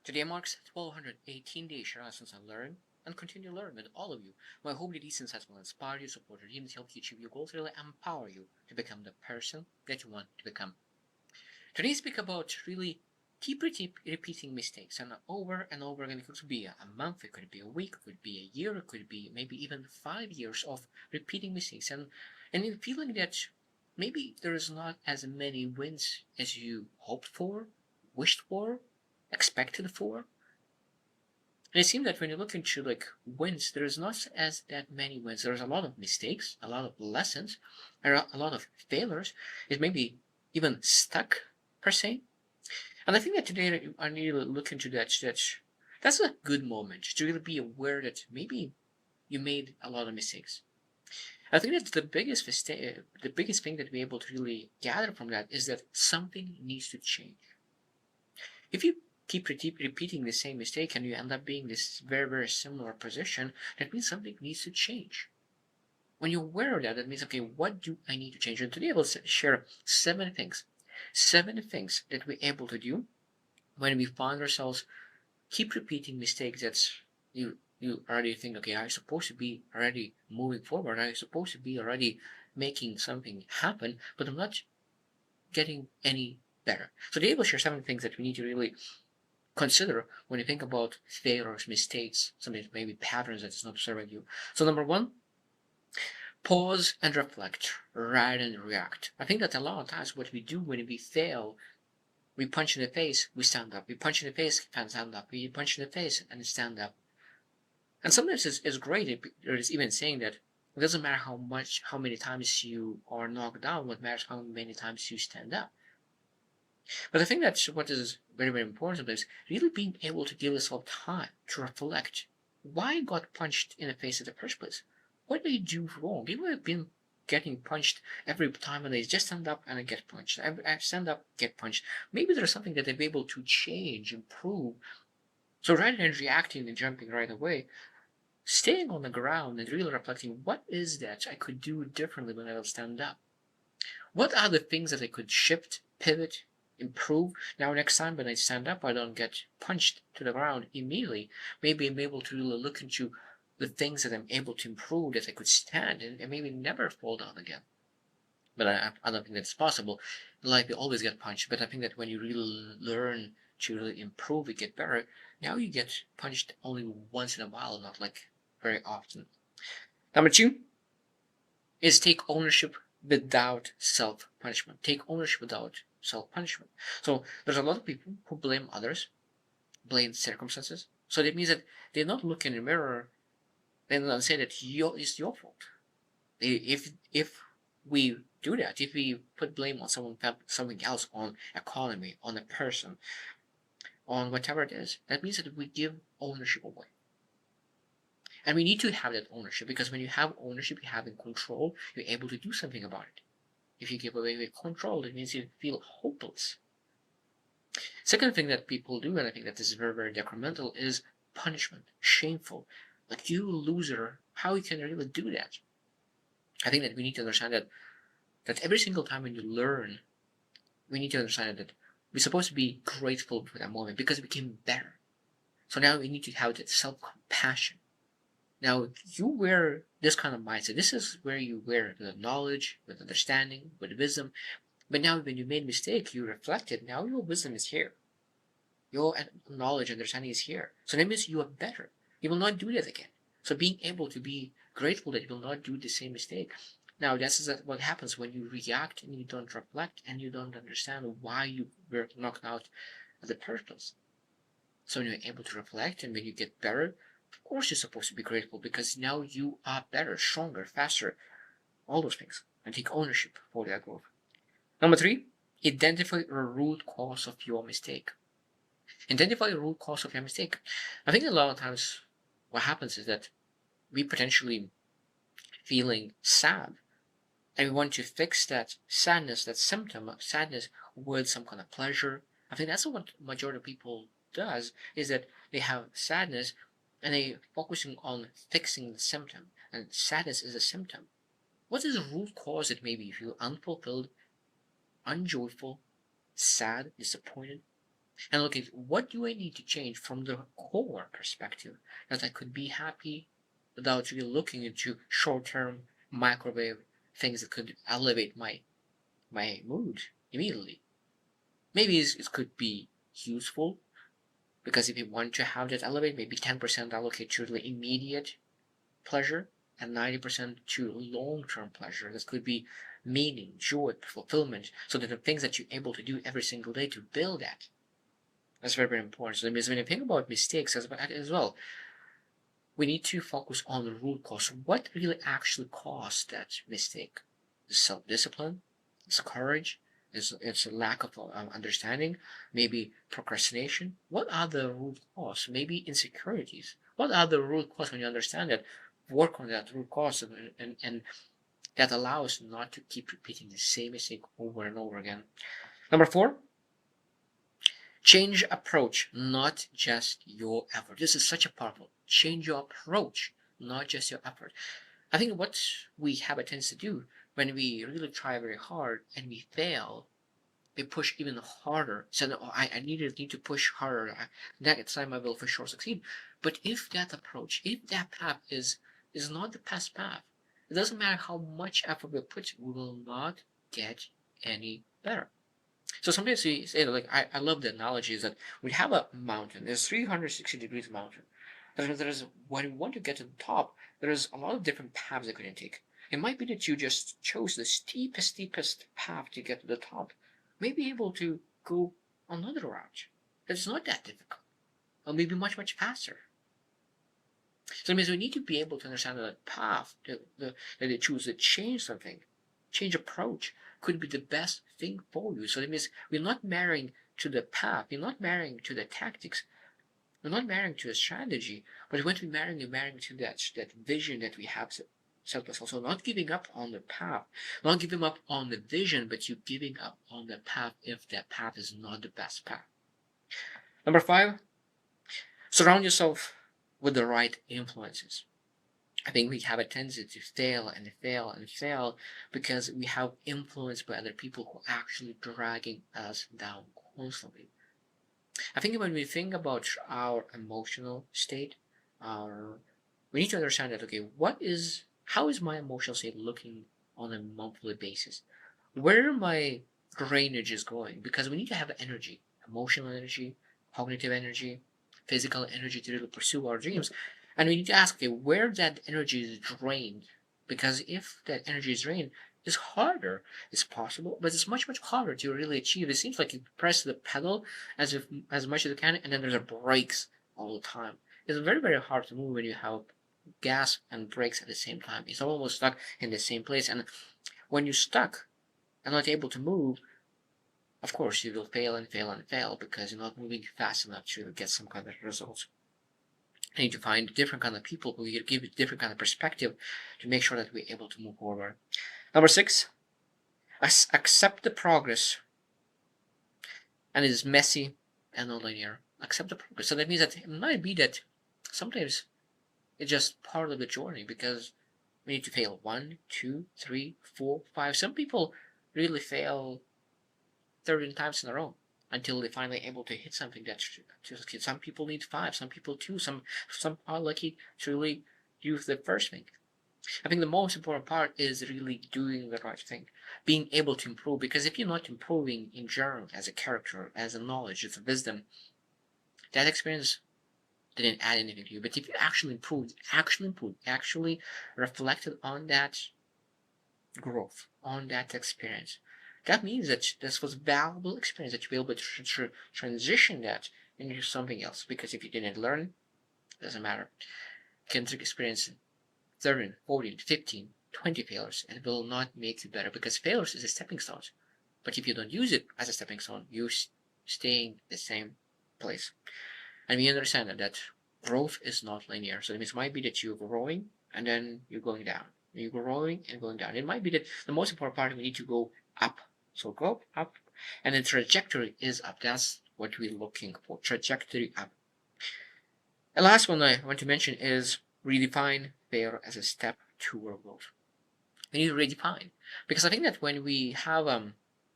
Today marks 1218 days since I learned and continue to learn with all of you. My hope that these insights will inspire you, support your dreams, help you achieve your goals, really empower you to become the person that you want to become. Today, speak about really keep repeating mistakes and over again. It could be a month, it could be a week, it could be a year, it could be maybe even 5 years of repeating mistakes, and in feeling that maybe there is not as many wins as you hoped for, wished for, expected for. And it seems that when you look into like wins, there is not as that many wins. There's a lot of mistakes, a lot of lessons, a lot of failures. It may be even stuck per se. And I think that today I need to look into that. That's a good moment to really be aware that maybe you made a lot of mistakes. I think that the biggest thing that we're able to really gather from that is that something needs to change. If you keep repeating the same mistake and you end up being this very, very similar position, that means something needs to change. When you're aware of that, that means, okay, what do I need to change? And today I will share 7 things that we're able to do when we find ourselves keep repeating mistakes that you already think, okay, I'm supposed to be already moving forward. I'm supposed to be already making something happen, but I'm not getting any better. So today we'll share 7 things that we need to really consider when you think about failures, mistakes, something maybe patterns that is not serving you. So number one, pause and reflect rather than react. I think that a lot of times what we do when we fail, we punch in the face, we stand up. We punch in the face and stand up. We punch in the face and stand up. And sometimes it's great. It's even saying that it doesn't matter how many times you are knocked down. What matters how many times you stand up. But I think that's what is very, very important is really being able to give yourself time to reflect. Why I got punched in the face in the first place? What did I do wrong? People have been getting punched every time and they just stand up and I get punched. I stand up, get punched. Maybe there's something that they're able to change, improve. So rather than reacting and jumping right away, staying on the ground and really reflecting, what is that I could do differently when I will stand up? What are the things that I could shift, pivot, improve? Now, next time when I stand up, I don't get punched to the ground immediately. Maybe I'm able to really look into the things that I'm able to improve that I could stand and maybe never fall down again. But I don't think that's possible. Like we always get punched, but I think that when you really learn to really improve, you get better. Now you get punched only once in a while, not like very often. Number two is take ownership without self punishment. Take ownership without self punishment. So there's a lot of people who blame others, blame circumstances. So that means that they not look in the mirror and not say that it's your fault. If we do that, if we put blame on something else, on economy, on a person, on whatever it is, that means that we give ownership away. And we need to have that ownership because when you have ownership, you have in control, you're able to do something about it. If you give away the control, it means you feel hopeless. Second thing that people do, and I think that this is very, very detrimental, is punishment. Shameful. Like, you loser, how you can really do that? I think that we need to understand that every single time when you learn, we need to understand that we're supposed to be grateful for that moment because it became better. So now we need to have that self-compassion. Now you wear this kind of mindset. This is where you wear the knowledge, with understanding, with wisdom. But now when you made a mistake, you reflected. Now your wisdom is here. Your knowledge, understanding is here. So that means you are better. You will not do that again. So being able to be grateful that you will not do the same mistake. Now that's what happens when you react and you don't reflect and you don't understand why you were knocked out at the first place. So when you're able to reflect and when you get better, of course you're supposed to be grateful because now you are better, stronger, faster, all those things, and take ownership for that growth. Number three, identify the root cause of your mistake. Identify the root cause of your mistake. I think a lot of times what happens is that we potentially feeling sad and we want to fix that sadness, that symptom of sadness with some kind of pleasure. I think that's what majority of people does is that they have sadness and they focusing on fixing the symptom. And sadness is a symptom. What is the root cause that maybe you feel unfulfilled, unjoyful, sad, disappointed? and look at what do I need to change from the core perspective that I could be happy without really looking into short-term microwave things that could elevate my mood immediately. Maybe it could be useful because if you want to have that elevate, maybe 10% allocate to the immediate pleasure and 90% to long-term pleasure. This could be meaning, joy, fulfillment. So that the things that you're able to do every single day to build that. That's very, very important. So when you think about mistakes as well, we need to focus on the root cause. What really actually caused that mistake? Is self-discipline? Is courage? It's a lack of understanding? Maybe procrastination? What are the root cause? Maybe insecurities. What are the root cause when you understand that? Work on that root cause and that allows not to keep repeating the same mistake over and over again. Number 4, change approach, not just your effort. This is such a powerful. Change your approach, not just your effort. I think what we have a tendency to do when we really try very hard and we fail, we push even harder. So oh, I need to push harder. Next time I will for sure succeed. But if that approach, if that path is not the best path, it doesn't matter how much effort we put, we will not get any better. So sometimes we say, like, I love the analogy is that we have a mountain. There's 360 degrees mountain. There's when we want to get to the top, there's a lot of different paths that we can take. It might be that you just chose the steepest path to get to the top. May be able to go another route. It's not that difficult. Or maybe much faster. So it means we need to be able to understand that the path that they choose to change something, change approach, could be the best thing for you. So that means we're not marrying to the path, we're not marrying to the tactics, we're not marrying to a strategy, but when we're marrying to that vision that we have set us. Also, not giving up on the path, not giving up on the vision, but you giving up on the path if that path is not the best path. Number 5, surround yourself with the right influences. I think we have a tendency to fail because we have influenced by other people who are actually dragging us down constantly. I think when we think about our emotional state, we need to understand that, okay, how is my emotional state looking on a monthly basis? Where my drainage is going? Because we need to have energy, emotional energy, cognitive energy, physical energy to really pursue our dreams. And we need to ask, okay, where that energy is drained. Because if that energy is drained, it's harder. It's possible, but it's much harder to really achieve. It seems like you press the pedal as much as you can, and then there's a brakes all the time. It's very hard to move when you have gas and brakes at the same time. It's almost stuck in the same place. And when you're stuck and not able to move, of course you will fail because you're not moving fast enough to get some kind of results. I need to find different kind of people who give you different kind of perspective to make sure that we're able to move forward. Number 6, accept the progress, and it is messy and non-linear. Accept the progress. So that means that it might be that sometimes it's just part of the journey because we need to fail 1, 2, 3, 4, 5. Some people really fail 13 times in a row until they're finally able to hit something that's just. Some people need 5, some people 2, some are lucky to really use the first thing. I think the most important part is really doing the right thing, being able to improve. Because if you're not improving in general as a character, as a knowledge, as a wisdom, that experience didn't add anything to you. But if you actually improved, actually reflected on that growth, on that experience, that means that this was a valuable experience that you'll be able to transition that into something else. Because if you didn't learn, it doesn't matter. You can experience 13, 14, 15, 20 failures, and it will not make you better because failures is a stepping stone. But if you don't use it as a stepping stone, you staying the same place. And we understand that growth is not linear. So it might be that you're growing and then you're going down. You're growing and going down. It might be that the most important part we need to go up. So go up, and the trajectory is up. That's what we're looking for. Trajectory up. The last one I want to mention is redefine failure as a step toward growth. We need to redefine because I think that when we have a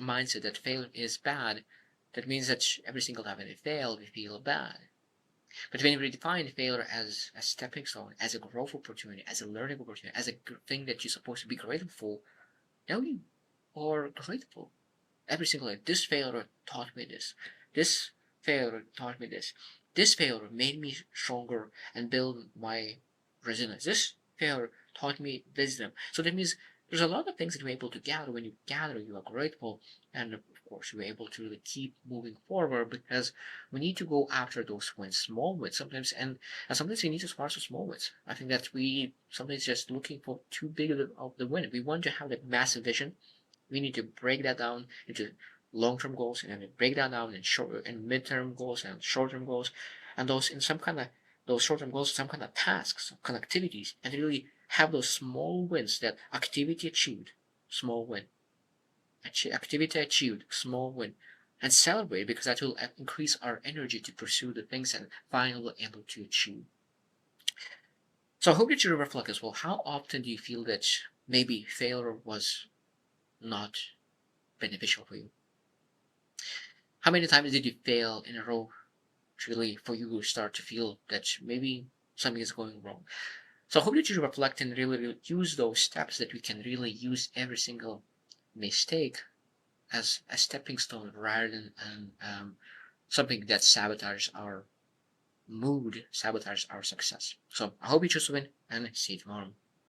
mindset that failure is bad, That means that every single time we fail, we feel bad. But when you redefine failure as a stepping stone, as a growth opportunity, as a learning opportunity, as a thing that you're supposed to be grateful for, now you are grateful. Every single day, this failure taught me this. This failure taught me this. This failure made me stronger and build my resilience. This failure taught me wisdom. So that means there's a lot of things that you're able to gather. When you gather, you are grateful, and of course, you're able to really keep moving forward because we need to go after those wins, small wins sometimes, and sometimes we need to start with small wins. I think that we sometimes just looking for too big of the win. We want to have that massive vision. We need to break that down into long-term goals, and then break that down in short and mid-term goals and short-term goals, and those in some kind of those short-term goals, some kind of tasks, some kind of activities, and really have those small wins. That activity achieved, small win. Activity achieved, small win, and celebrate because that will increase our energy to pursue the things and finally able to achieve. So I hope that you reflect as well. How often do you feel that maybe failure was not beneficial for you? How many times did you fail in a row really for you to start to feel that maybe something is going wrong? So I hope that you reflect and really use those steps that we can really use every single mistake as a stepping stone rather than something that sabotages our mood, sabotages our success. So I hope you choose to win and see you tomorrow.